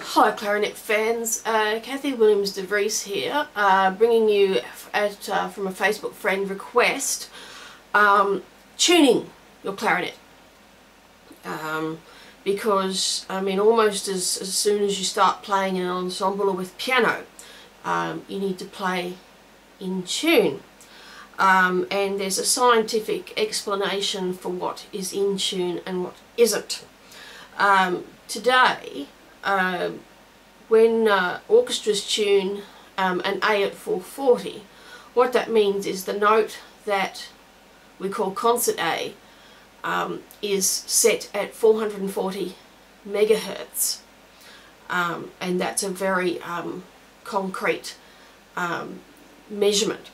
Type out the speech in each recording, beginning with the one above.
Hi clarinet fans, Kathy Williams-Devries here, bringing you from a Facebook friend request, tuning your clarinet. Because, I mean, almost as soon as you start playing in an ensemble or with piano, you need to play in tune. And there's a scientific explanation for what is in tune and what isn't. Today, when orchestras tune an A at 440, what that means is the note that we call concert A is set at 440 megahertz, and that's a very concrete measurement.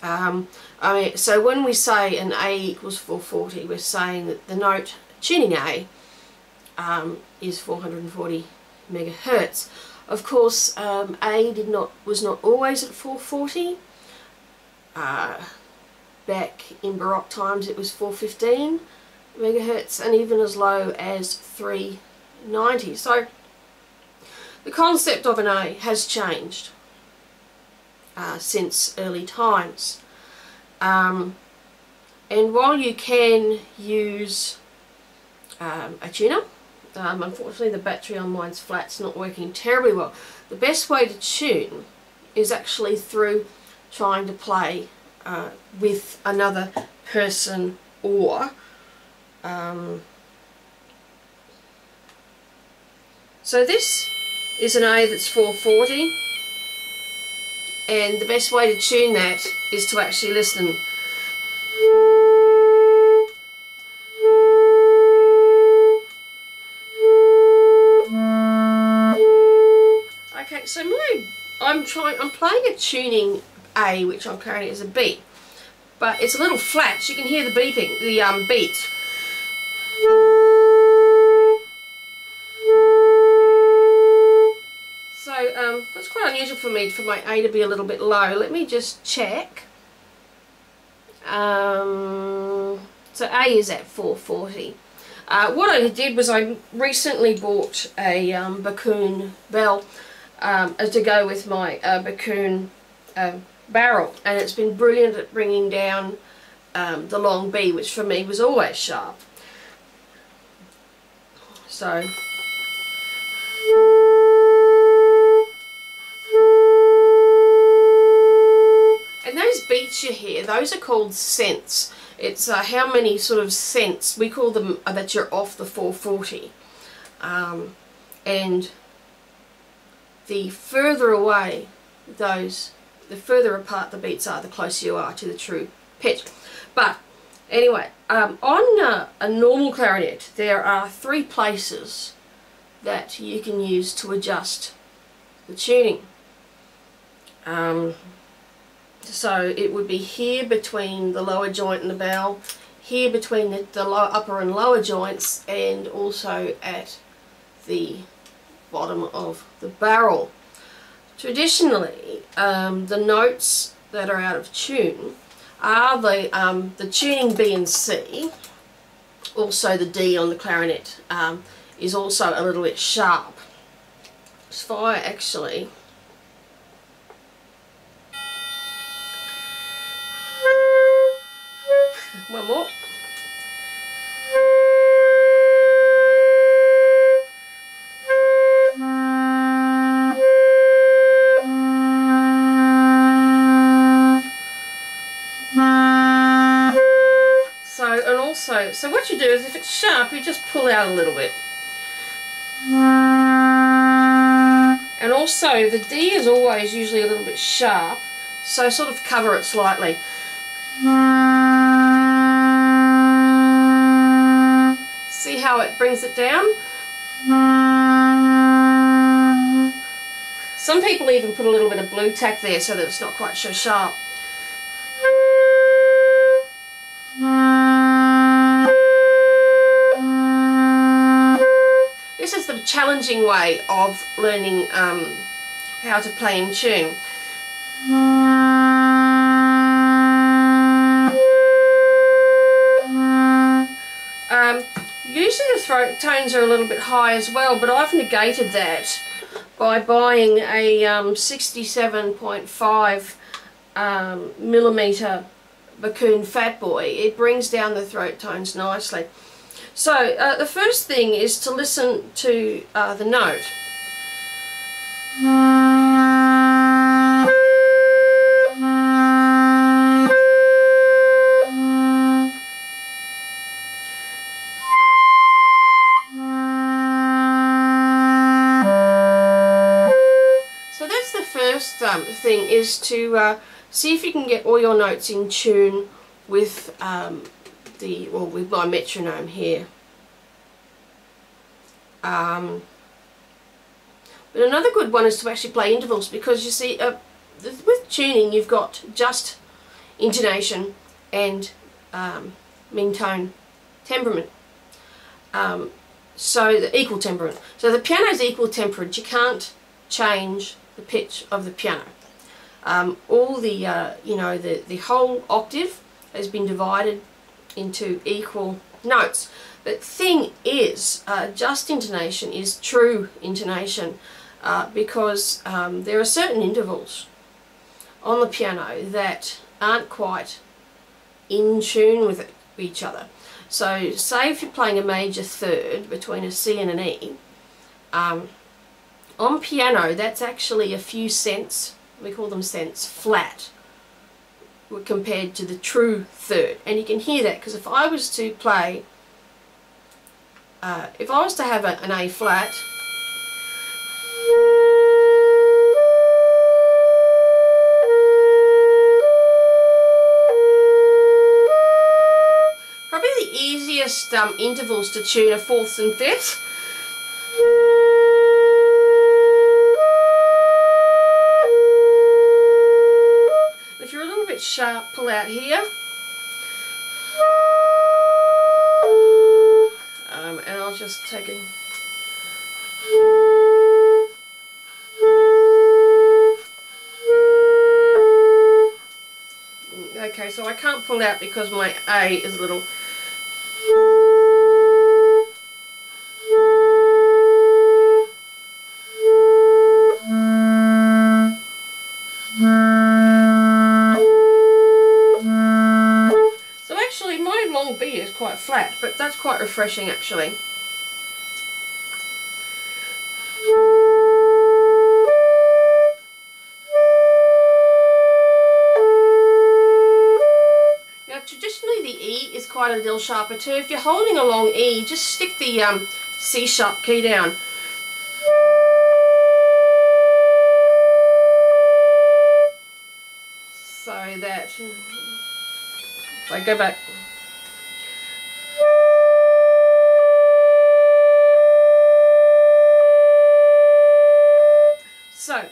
So when we say an A equals 440, we're saying that the note tuning A is 440 megahertz. Of course, A was not always at 440. Back in Baroque times it was 415 megahertz, and even as low as 390. So the concept of an A has changed since early times. And while you can use a tuner, unfortunately the battery on mine's flat, it's not working terribly well. The best way to tune is actually through trying to play with another person, or so this is an A that's 440, and the best way to tune that is to actually listen. Okay, so I'm playing a tuning A, which on clarinet is a B, but it's a little flat. So you can hear the beeping, the beats. So that's quite unusual for me, for my A to be a little bit low. Let me just check. So A is at 440. What I did was I recently bought a Bakun bell to go with my Bakun barrel, and it's been brilliant at bringing down the long B, which for me was always sharp. So and those beats you hear, those are called cents. It's how many sort of cents, we call them, that you're off the 440. And the further away the further apart the beats are, the closer you are to the true pitch. But anyway, on a normal clarinet, there are 3 places that you can use to adjust the tuning. So it would be here between the lower joint and the bell, here between the upper and lower joints, and also at the bottom of the barrel. Traditionally, the notes that are out of tune are the tuning B and C. Also the D on the clarinet is also a little bit sharp. So I actually one more. So what you do is, if it's sharp, you just pull out a little bit. And also the D is always usually a little bit sharp, so sort of cover it slightly. See how it brings it down? Some people even put a little bit of blue tack there so that it's not quite so sharp. This is the challenging way of learning how to play in tune. Usually the throat tones are a little bit high as well, but I've negated that by buying a 67.5 millimeter Bakun Fat Boy. It brings down the throat tones nicely. So the first thing is to listen to the note. So that's the first thing, is to see if you can get all your notes in tune with with my metronome here. But another good one is to actually play intervals, because you see with tuning you've got just intonation and mean tone temperament. So the equal temperament. So the piano's equal temperament. You can't change the pitch of the piano. All the the whole octave has been divided into equal notes. But thing is, just intonation is true intonation, because there are certain intervals on the piano that aren't quite in tune with each other. So say if you're playing a major third between a C and an E, on piano that's actually a few cents, we call them cents, flat compared to the true third. And you can hear that, because if I was to play, if I was to have an A flat, probably the easiest intervals to tune are fourths and fifths. If you're a little bit sharp, pull out here. And I'll just take a... Okay, so I can't pull out because my A is a little... So actually my long B is quite flat, but that's quite refreshing actually. Traditionally the E is quite a little sharper too. If you're holding a long E, just stick the C sharp key down. So that, if I go back. So,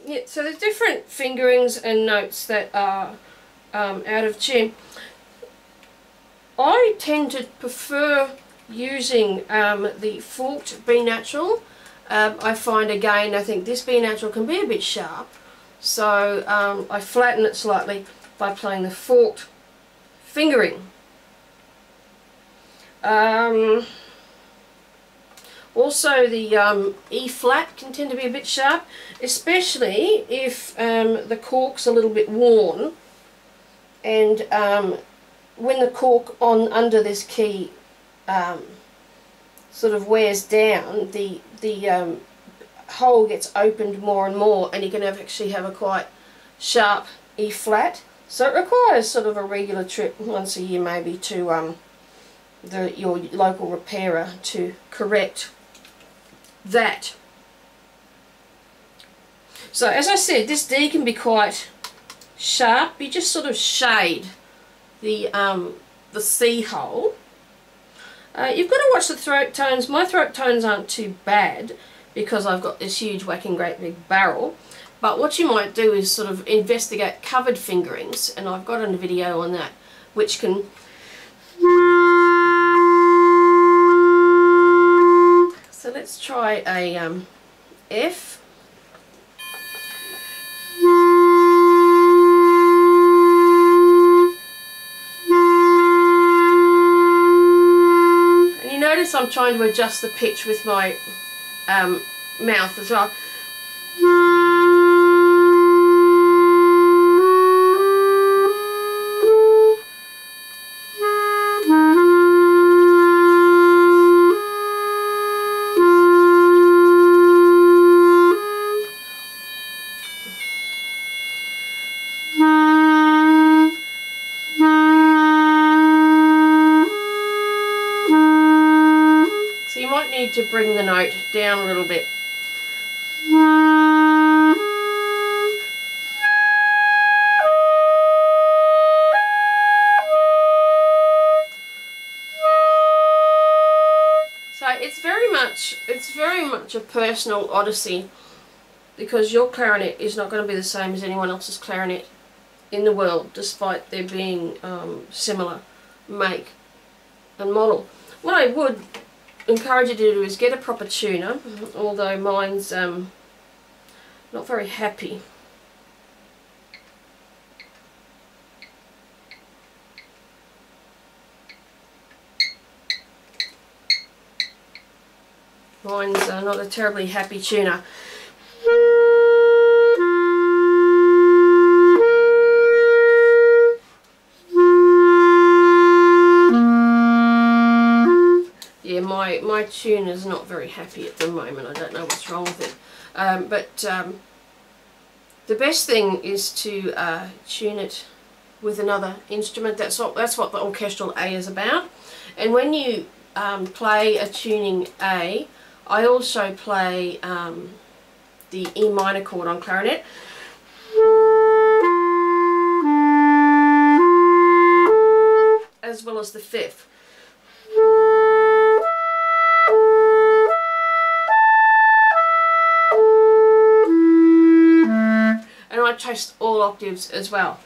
yeah, so there's different fingerings and notes that are out of tune. I tend to prefer using the forked B natural. I find again, I think this B natural can be a bit sharp, so I flatten it slightly by playing the forked fingering. Also the E flat can tend to be a bit sharp, especially if the cork's a little bit worn, and when the cork under this key sort of wears down, the hole gets opened more and more, and you can actually have a quite sharp E flat. So it requires sort of a regular trip once a year maybe to your local repairer to correct that. So as I said, this D can be quite sharp. You just sort of shade the C hole. You've got to watch the throat tones. My throat tones aren't too bad because I've got this huge whacking great big barrel, but what you might do is sort of investigate covered fingerings, and I've got a video on that which can so let's try a F. notice I'm trying to adjust the pitch with my mouth as well. So you might need to bring the note down a little bit. So it's very much a personal odyssey, because your clarinet is not going to be the same as anyone else's clarinet in the world, despite there being similar make and model. What I would encourage you to do is get a proper tuner, although mine's not very happy. Mine's not a terribly happy tuner. Yeah, my tuner's not very happy at the moment. I don't know what's wrong with it. But the best thing is to tune it with another instrument. That's what the orchestral A is about. And when you play a tuning A, I also play the E minor chord on clarinet. As well as the fifth. And I test all octaves as well.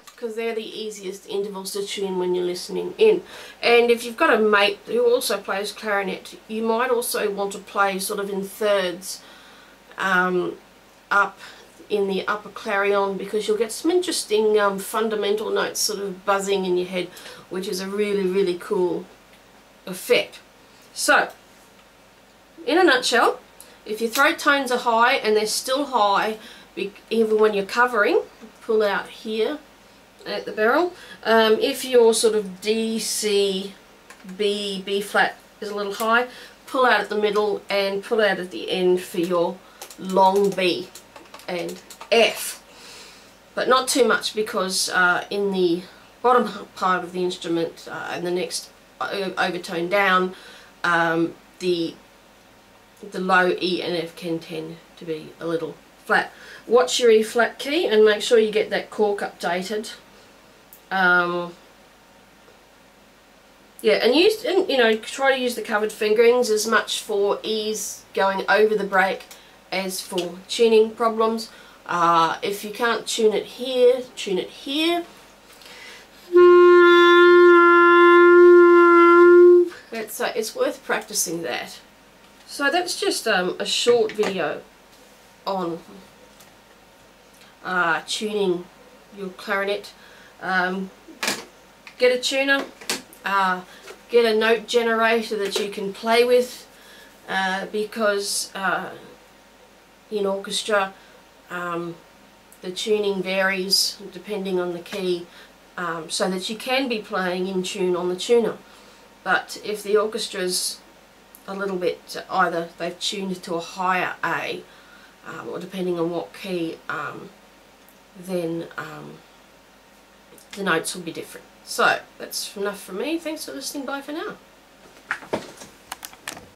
Because they're the easiest intervals to tune when you're listening in. And if you've got a mate who also plays clarinet, you might also want to play sort of in thirds up in the upper clarion, because you'll get some interesting fundamental notes sort of buzzing in your head, which is a really, really cool effect. So, in a nutshell, if your throat tones are high and they're still high, even when you're covering, pull out here at the barrel. If your sort of D, C, B, B flat is a little high, pull out at the middle and pull out at the end for your long B and F. But not too much, because in the bottom part of the instrument and the next overtone down, the low E and F can tend to be a little flat. Watch your E flat key and make sure you get that cork updated. Yeah, and you know, try to use the covered fingerings as much for E's going over the break as for tuning problems. If you can't tune it here, tune it here. It's worth practicing that. So that's just a short video on tuning your clarinet. Get a tuner, get a note generator that you can play with, because in orchestra the tuning varies depending on the key, so that you can be playing in tune on the tuner. But if the orchestra's a little bit, either they've tuned to a higher A, or depending on what key, then the notes will be different. So that's enough from me. Thanks for listening. Bye for now.